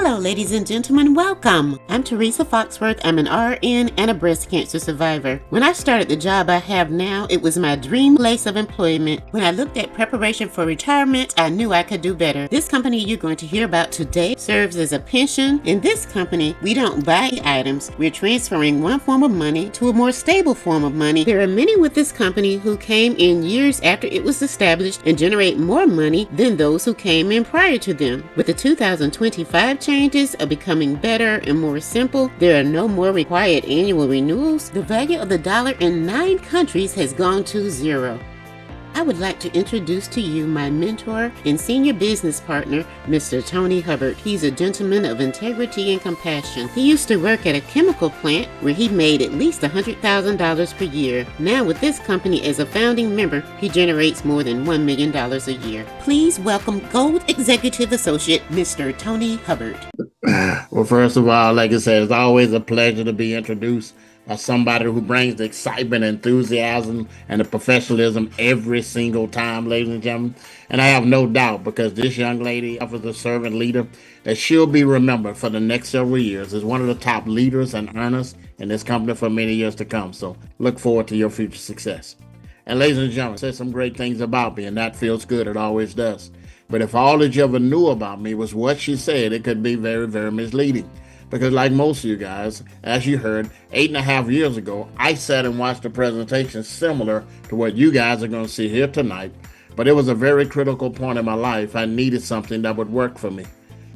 Hello, ladies and gentlemen, welcome. I'm Teresa Foxworth. I'm an RN and a breast cancer survivor. When I started the job I have now, it was my dream place of employment. When I looked at preparation for retirement, I knew I could do better. This company you're going to hear about today serves as a pension. In this company, we don't buy items. We're transferring one form of money to a more stable form of money. There are many with this company who came in years after it was established and generate more money than those who came in prior to them. With the 2025 changes are becoming better and more simple, there are no more required annual renewals. The value of the dollar in 9 countries has gone to zero. I would like to introduce to you my mentor and senior business partner, Mr. Tony Hubbard. He's a gentleman of integrity and compassion. He used to work at a chemical plant where he made at least $100,000 per year. Now with this company as a founding member, he generates more than $1 million a year. Please welcome Gold Executive Associate, Mr. Tony Hubbard. Well, first of all, like I said, it's always a pleasure to be introduced by somebody who brings the excitement, enthusiasm, and the professionalism every single time, ladies and gentlemen. And I have no doubt, because this young lady offers a servant leader, that she'll be remembered for the next several years as one of the top leaders and earners in this company for many years to come. So look forward to your future success. And ladies and gentlemen, said some great things about me, and that feels good. It always does. But if all that you ever knew about me was what she said, it could be very, very misleading. Because like most of you guys, as you heard, 8.5 years ago, I sat and watched a presentation similar to what you guys are going to see here tonight. But it was a very critical point in my life. I needed something that would work for me.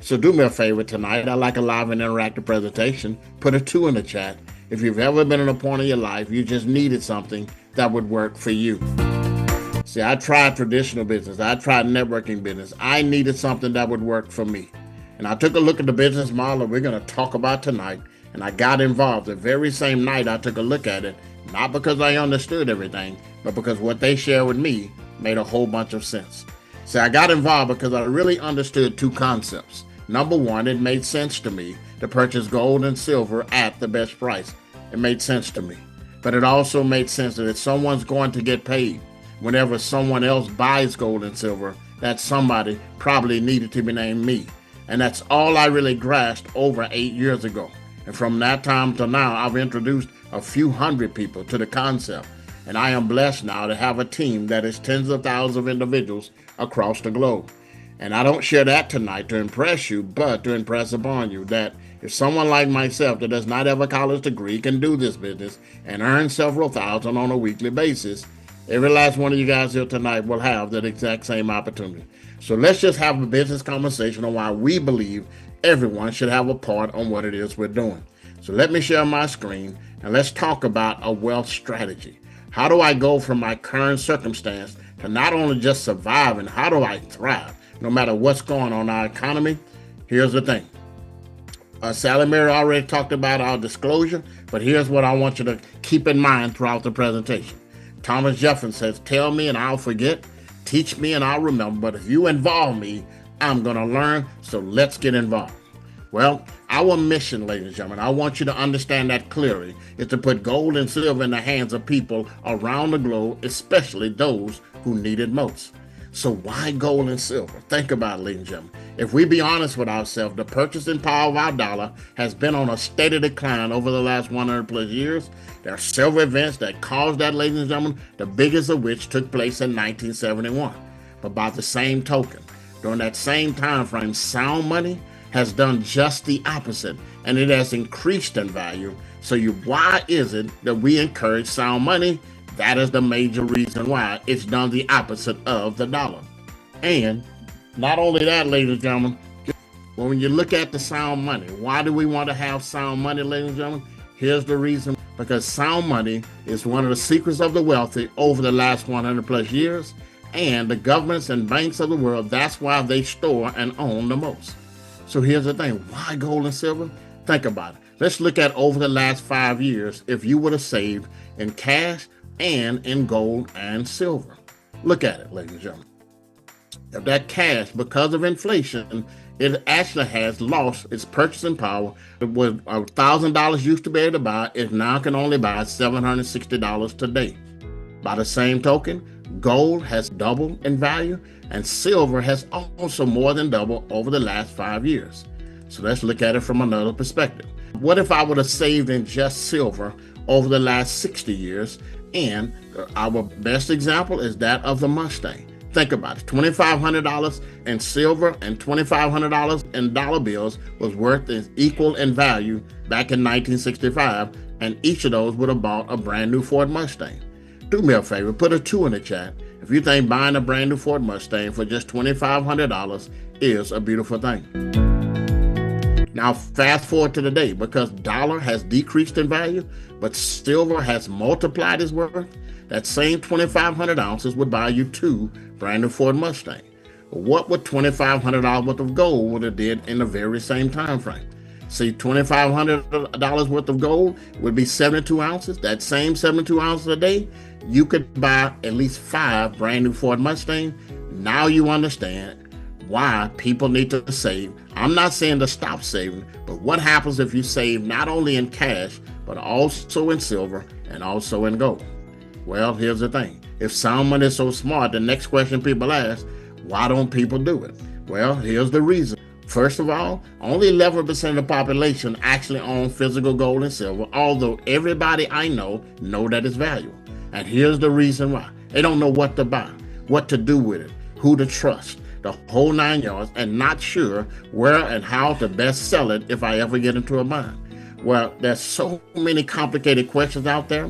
So do me a favor tonight. I like a live and interactive presentation. Put a 2 in the chat. If you've ever been in a point in your life, you just needed something that would work for you. See, I tried traditional business. I tried networking business. I needed something that would work for me. And I took a look at the business model that we're going to talk about tonight, and I got involved. The very same night I took a look at it, not because I understood everything, but because what they shared with me made a whole bunch of sense. See, I got involved because I really understood 2 concepts. Number one, it made sense to me to purchase gold and silver at the best price. It made sense to me. But it also made sense that if someone's going to get paid whenever someone else buys gold and silver, that somebody probably needed to be named me. And that's all I really grasped over 8 years ago. And from that time to now, I've introduced a few hundred people to the concept. And I am blessed now to have a team that is tens of thousands of individuals across the globe. And I don't share that tonight to impress you, but to impress upon you that if someone like myself that does not have a college degree can do this business and earn several thousand on a weekly basis, every last one of you guys here tonight will have that exact same opportunity. So let's just have a business conversation on why we believe everyone should have a part on what it is we're doing. So let me share my screen and let's talk about a wealth strategy. How do I go from my current circumstance to not only just surviving, how do I thrive no matter what's going on in our economy? Here's the thing. Sally Mary already talked about our disclosure, but here's what I want you to keep in mind throughout the presentation. Thomas Jefferson says, tell me and I'll forget, teach me and I'll remember, but if you involve me, I'm going to learn, so let's get involved. Well, our mission, ladies and gentlemen, I want you to understand that clearly, is to put gold and silver in the hands of people around the globe, especially those who need it most. So why gold and silver? Think about it, ladies and gentlemen. If we be honest with ourselves, the purchasing power of our dollar has been on a steady decline over the last 100 plus years. There are several events that caused that, ladies and gentlemen, the biggest of which took place in 1971. But by the same token, during that same time frame, sound money has done just the opposite, and it has increased in value. So why is it that we encourage sound money? That is the major reason why it's done the opposite of the dollar. And not only that, ladies and gentlemen, when you look at the sound money, why do we want to have sound money, ladies and gentlemen? Here's the reason. Because sound money is one of the secrets of the wealthy over the last 100 plus years. And the governments and banks of the world, that's why they store and own the most. So here's the thing. Why gold and silver? Think about it. Let's look at over the last 5 years if you would have saved in cash and in gold and silver. Look at it, ladies and gentlemen. If that cash, because of inflation, it actually has lost its purchasing power. It was $1,000 used to be able to buy, it now can only buy $760 today. By the same token, gold has doubled in value, and silver has also more than doubled over the last 5 years. So let's look at it from another perspective. What if I would have saved in just silver over the last 60 years? And our best example is that of the Mustang. Think about it. $2,500 in silver and $2,500 in dollar bills was worth equal in value back in 1965, and each of those would have bought a brand new Ford Mustang. Do me a favor, put a 2 in the chat if you think buying a brand new Ford Mustang for just $2,500 is a beautiful thing. Now fast forward to today, because dollar has decreased in value, but silver has multiplied its worth. That same 2,500 ounces would buy you 2 brand new Ford Mustang. What would $2,500 worth of gold would have did in the very same time frame? See, $2,500 worth of gold would be 72 ounces. That same 72 ounces a day, you could buy at least 5 brand new Ford Mustangs. Now you understand why people need to save. I'm not saying to stop saving, but what happens if you save not only in cash, but also in silver and also in gold? Well, here's the thing. If someone is so smart, the next question people ask, why don't people do it? Well, here's the reason. First of all, only 11% of the population actually own physical gold and silver, although everybody I know that it's valuable. And here's the reason why. They don't know what to buy, what to do with it, who to trust, the whole 9 yards, and not sure where and how to best sell it if I ever get into a bind. Well, there's so many complicated questions out there,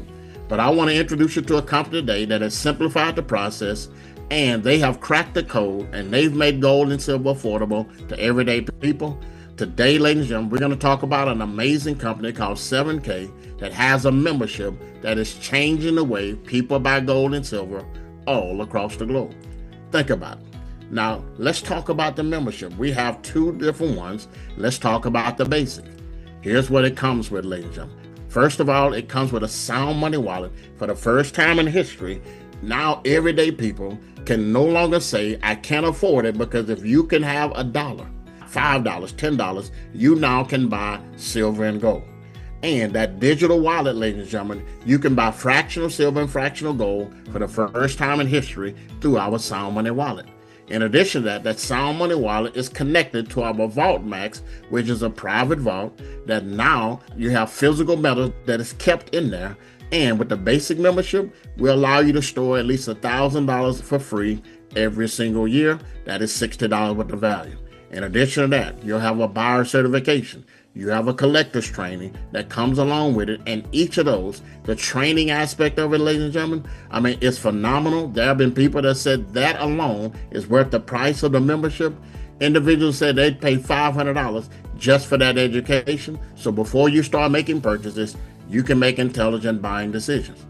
but I want to introduce you to a company today that has simplified the process, and they have cracked the code, and they've made gold and silver affordable to everyday people. Today, ladies and gentlemen, we're going to talk about an amazing company called 7K that has a membership that is changing the way people buy gold and silver all across the globe. Think about it. Now, let's talk about the membership. We have 2 different ones. Let's talk about the basic. Here's what it comes with, ladies and gentlemen. First of all, it comes with a sound money wallet. For the first time in history, now everyday people can no longer say, I can't afford it, because if you can have $1, $5, $10, you now can buy silver and gold. And that digital wallet, ladies and gentlemen, you can buy fractional silver and fractional gold for the first time in history through our sound money wallet. In addition to that, that sound money wallet is connected to our Vault Max, which is a private vault that now you have physical metal that is kept in there. And with the basic membership, we allow you to store at least $1,000 for free every single year. That is $60 worth of value. In addition to that, you'll have a buyer certification. You have a collector's training that comes along with it. And each of those, the training aspect of it, ladies and gentlemen, I mean, it's phenomenal. There have been people that said that alone is worth the price of the membership. Individuals said they'd pay $500 just for that education. So before you start making purchases, you can make intelligent buying decisions.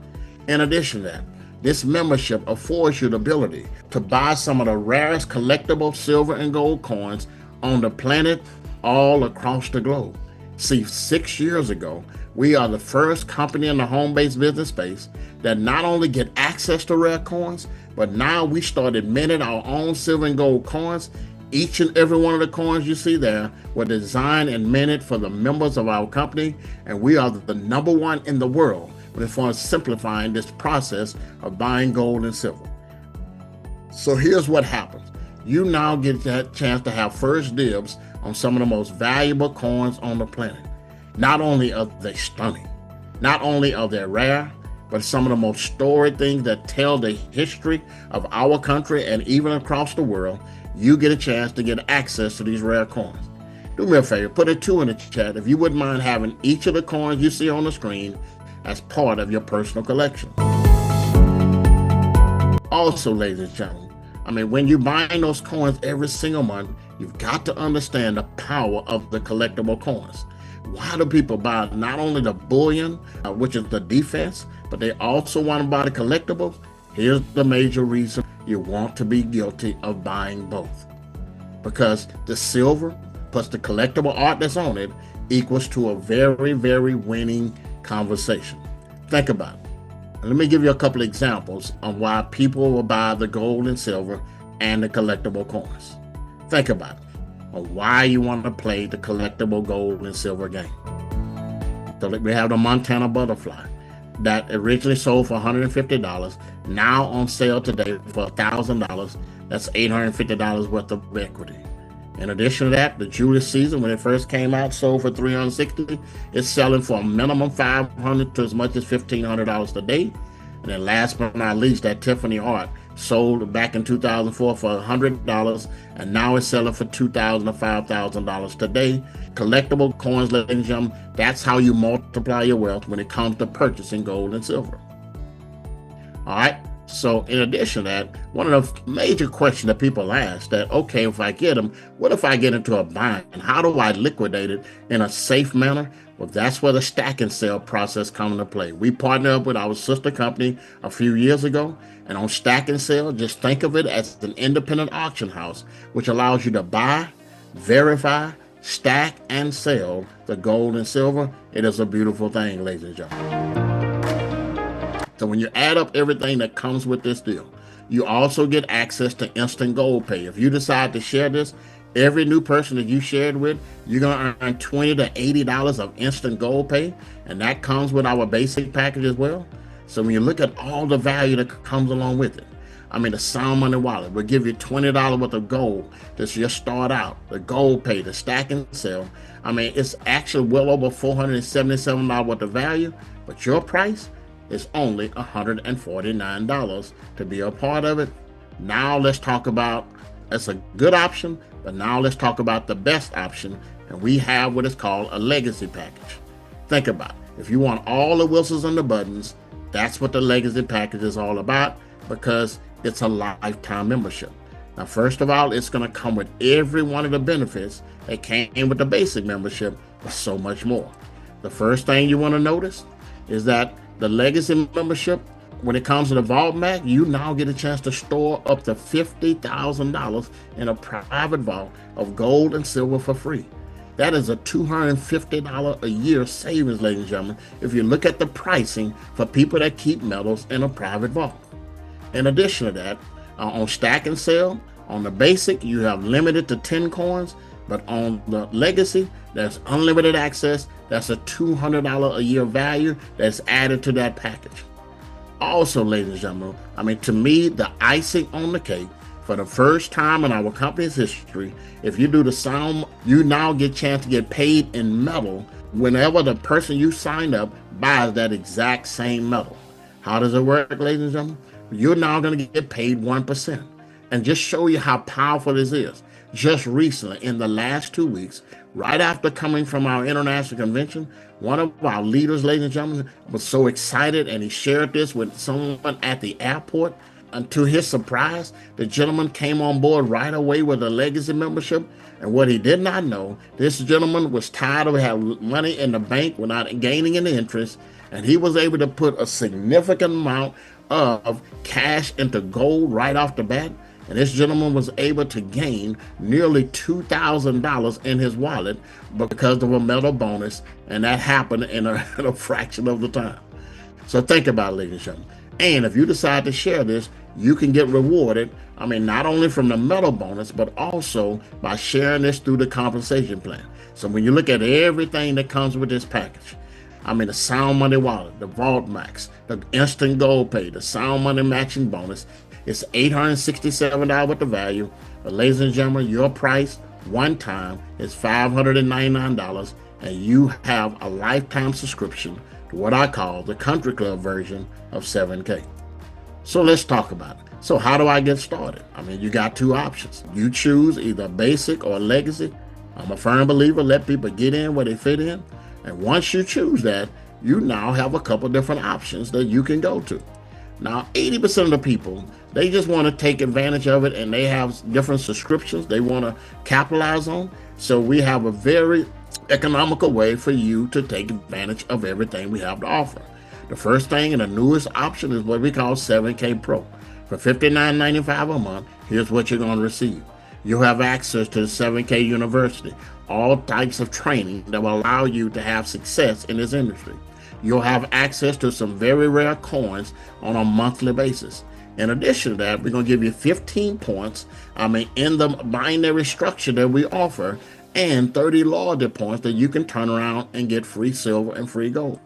In addition to that, this membership affords you the ability to buy some of the rarest collectible silver and gold coins on the planet all across the globe. See, 6 years ago, we are the first company in the home-based business space that not only get access to rare coins, but now we started minting our own silver and gold coins. Each and every one of the coins you see there were designed and minted for the members of our company, and we are the number 1 in the world when it comes to simplifying this process of buying gold and silver. So here's what happens. You now get that chance to have first dibs on some of the most valuable coins on the planet. Not only are they stunning, not only are they rare, but some of the most storied things that tell the history of our country and even across the world. You get a chance to get access to these rare coins. Do me a favor, put a 2 in the chat if you wouldn't mind having each of the coins you see on the screen as part of your personal collection. Also, ladies and gentlemen, I mean, when you're buying those coins every single month, you've got to understand the power of the collectible coins. Why do people buy not only the bullion, which is the defense, but they also want to buy the collectibles? Here's the major reason you want to be guilty of buying both. Because the silver plus the collectible art that's on it equals to a very, very winning conversation. Think about it. Let me give you a couple of examples on why people will buy the gold and silver and the collectible coins. Think about it, on why you want to play the collectible gold and silver game. So we have the Montana butterfly that originally sold for $150, now on sale today for $1,000. That's $850 worth of equity. In addition to that, the jewelry season, when it first came out, sold for $360. It's selling for a minimum $500 to as much as $1,500 today. And then last but not least, that Tiffany art sold back in 2004 for $100, and now it's selling for $2,000 to $5,000 today. Collectible coins, ladies and gentlemen, that's how you multiply your wealth when it comes to purchasing gold and silver. All right. So in addition to that, one of the major questions that people ask that, okay, if I get them, what if I get into a bind? And how do I liquidate it in a safe manner? Well, that's where the stack and sell process comes into play. We partnered up with our sister company a few years ago, and on stack and sell, just think of it as an independent auction house, which allows you to buy, verify, stack, and sell the gold and silver. It is a beautiful thing, ladies and gentlemen. So when you add up everything that comes with this deal, you also get access to instant gold pay. If you decide to share this, every new person that you shared with, you're going to earn $20 to $80 of instant gold pay. And that comes with our basic package as well. So when you look at all the value that comes along with it, I mean, the Sound Money Wallet will give you $20 worth of gold to just start out. The gold pay, the stack and sell. I mean, it's actually well over $477 worth of value, but your price is only $149 to be a part of it. Now let's talk about, it's a good option, but now let's talk about the best option, and we have what is called a legacy package. Think about it. If you want all the whistles and the buttons, that's what the legacy package is all about, because it's a lifetime membership. Now, first of all, it's going to come with every one of the benefits that came with the basic membership, but so much more. The first thing you want to notice is that the legacy membership, when it comes to the Vault Mac, you now get a chance to store up to $50,000 in a private vault of gold and silver for free. That is a $250 a year savings, ladies and gentlemen, if you look at the pricing for people that keep metals in a private vault. In addition to that, on stack and sell, on the basic, you have limited to 10 coins, but on the legacy, there's unlimited access. That's a $200 a year value that's added to that package. Also, ladies and gentlemen, I mean, to me, the icing on the cake, for the first time in our company's history, if you do the Sound, you now get a chance to get paid in metal whenever the person you signed up buys that exact same metal. How does it work, ladies and gentlemen? You're now going to get paid 1%. And just show you how powerful this is. Just recently, in the last 2 weeks, right after coming from our international convention, one of our leaders, ladies and gentlemen, was so excited, and he shared this with someone at the airport. And to his surprise, the gentleman came on board right away with a legacy membership. And what he did not know, this gentleman was tired of having money in the bank without gaining any interest, and he was able to put a significant amount of cash into gold right off the bat. And this gentleman was able to gain nearly $2,000 in his wallet because of a metal bonus, and that happened in a fraction of the time. So think about it, ladies and gentlemen. And if you decide to share this, you can get rewarded, I mean, not only from the metal bonus, but also by sharing this through the compensation plan. So when you look at everything that comes with this package, I mean, the Sound Money Wallet, the Vault Max, the Instant Gold Pay, the Sound Money Matching Bonus, it's $867 worth of value. But ladies and gentlemen, your price one time is $599, and you have a lifetime subscription to what I call the Country Club version of 7K. So let's talk about it. So how do I get started? I mean, you got two options. You choose either basic or legacy. I'm a firm believer, let people get in where they fit in. And once you choose that, you now have a couple different options that you can go to. Now, 80% of the people, they just want to take advantage of it, and they have different subscriptions they want to capitalize on. So we have a very economical way for you to take advantage of everything we have to offer. The first thing and the newest option is what we call 7K Pro. For $59.95 a month, here's what you're going to receive. You'll have access to the 7K University, all types of training that will allow you to have success in this industry. You'll have access to some very rare coins on a monthly basis. In addition to that, we're going to give you 15 points, in the binary structure that we offer, and 30 loyalty points that you can turn around and get free silver and free gold.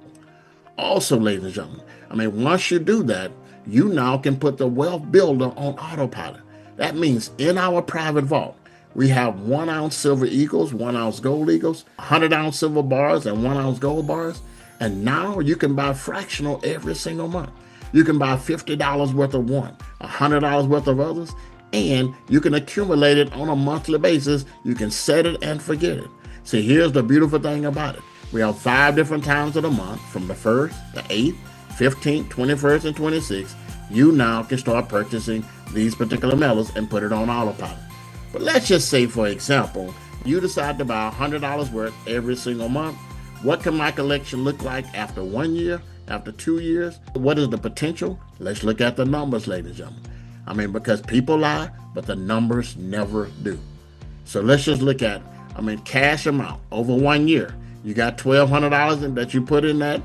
Also, ladies and gentlemen, once you do that, you now can put the Wealth Builder on autopilot. That means in our private vault, We have 1 ounce silver eagles, 1 ounce gold eagles, 100 ounce silver bars, and 1 ounce gold bars. And now you can buy fractional every single month. You can buy $50 worth of one, $100 worth of others, and you can accumulate it on a monthly basis. You can set it and forget it. See, here's the beautiful thing about it. We have 5 different times of the month, from the 1st, the 8th, 15th, 21st, and 26th. You now can start purchasing these particular metals and put it on autopilot. But let's just say, for example, you decide to buy $100 worth every single month. What can my collection look like after 1 year, after 2 years? What is the potential? Let's look at the numbers, ladies and gentlemen. Because people lie, but the numbers never do. So let's just look at, cash amount over 1 year. You got $1,200 that you put in that.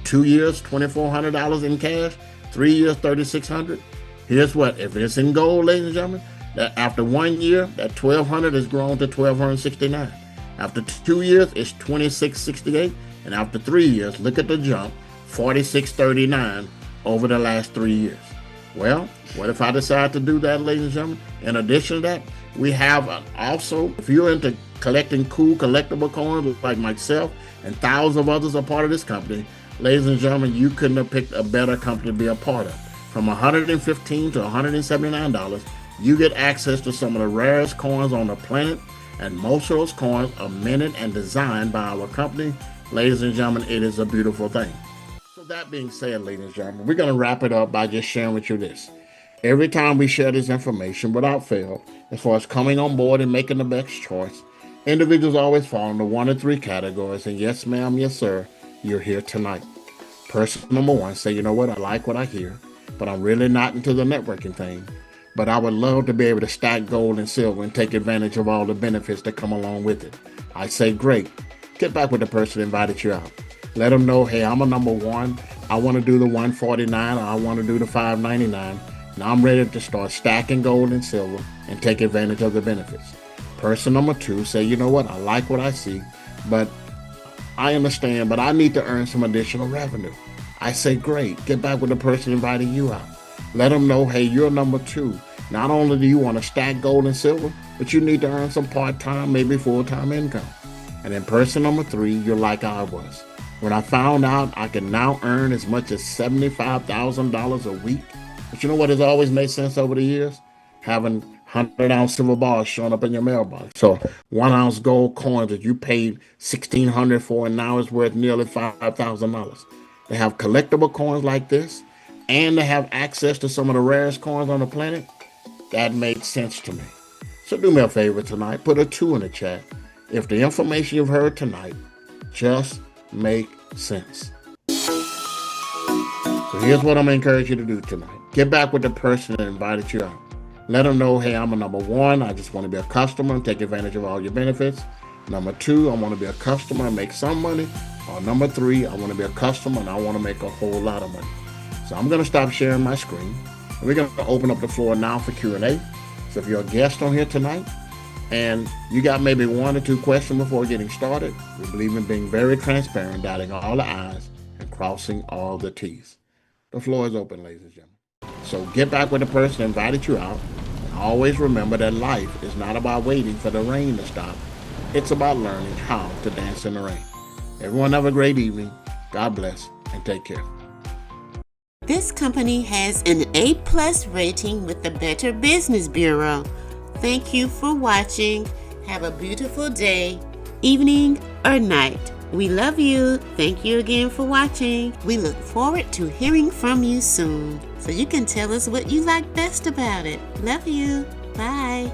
2 years, $2,400 in cash. 3 years, $3,600. Here's what, if it's in gold, ladies and gentlemen, that after 1 year, that $1,200 has grown to $1,269. After 2 years, it's $2,668. And after 3 years, look at the jump, $4,639 over the last 3 years. Well, what if I decide to do that, ladies and gentlemen? In addition to that, we have also, if you're into collecting cool collectible coins like myself and thousands of others are part of this company, ladies and gentlemen, you couldn't have picked a better company to be a part of. From $115 to $179, you get access to some of the rarest coins on the planet, and most of those coins are minted and designed by our company. Ladies and gentlemen, it is a beautiful thing. So that being said, ladies and gentlemen, we're going to wrap it up by just sharing with you this. Every time we share this information, without fail, as far as coming on board and making the best choice, individuals always fall into 1 of 3 categories. And yes, ma'am, yes, sir, you're here tonight. Person number 1, say, you know what, I like what I hear, but I'm really not into the networking thing. But I would love to be able to stack gold and silver and take advantage of all the benefits that come along with it. I say, great. Get back with the person that invited you out. Let them know, hey, I'm a number 1. I want to do the 149, or I want to do the 599. Now I'm ready to start stacking gold and silver and take advantage of the benefits. Person number 2, say, you know what, I like what I see, but I understand, but I need to earn some additional revenue. I say, great. Get back with the person inviting you out. Let them know, hey, you're number 2. Not only do you want to stack gold and silver, but you need to earn some part-time, maybe full-time income. And then person number 3, you're like I was. When I found out I can now earn as much as $75,000 a week, but you know what has always made sense over the years? Having 100-ounce silver bars showing up in your mailbox. So 1-ounce gold coins that you paid $1,600 for, and now it's worth nearly $5,000. They have collectible coins like this, and they have access to some of the rarest coins on the planet. That makes sense to me. So do me a favor tonight, put a 2 in the chat if the information you've heard tonight just make sense. So here's what I'm going to encourage you to do tonight. Get back with the person that invited you out. Let them know, hey, I'm a number 1. I just want to be a customer and take advantage of all your benefits. Number 2, I want to be a customer and make some money. Or number 3, I want to be a customer and I want to make a whole lot of money. So I'm going to stop sharing my screen. And we're going to open up the floor now for Q&A. So if you're a guest on here tonight and you got maybe 1 or 2 questions before getting started, we believe in being very transparent, dotting all the I's and crossing all the T's. The floor is open, ladies and gentlemen. So get back with the person that invited you out. And always remember that life is not about waiting for the rain to stop. It's about learning how to dance in the rain. Everyone have a great evening. God bless and take care. This company has an A+ rating with the Better Business Bureau. Thank you for watching. Have a beautiful day, evening, or night. We love you. Thank you again for watching. We look forward to hearing from you soon, so you can tell us what you like best about it. Love you. Bye.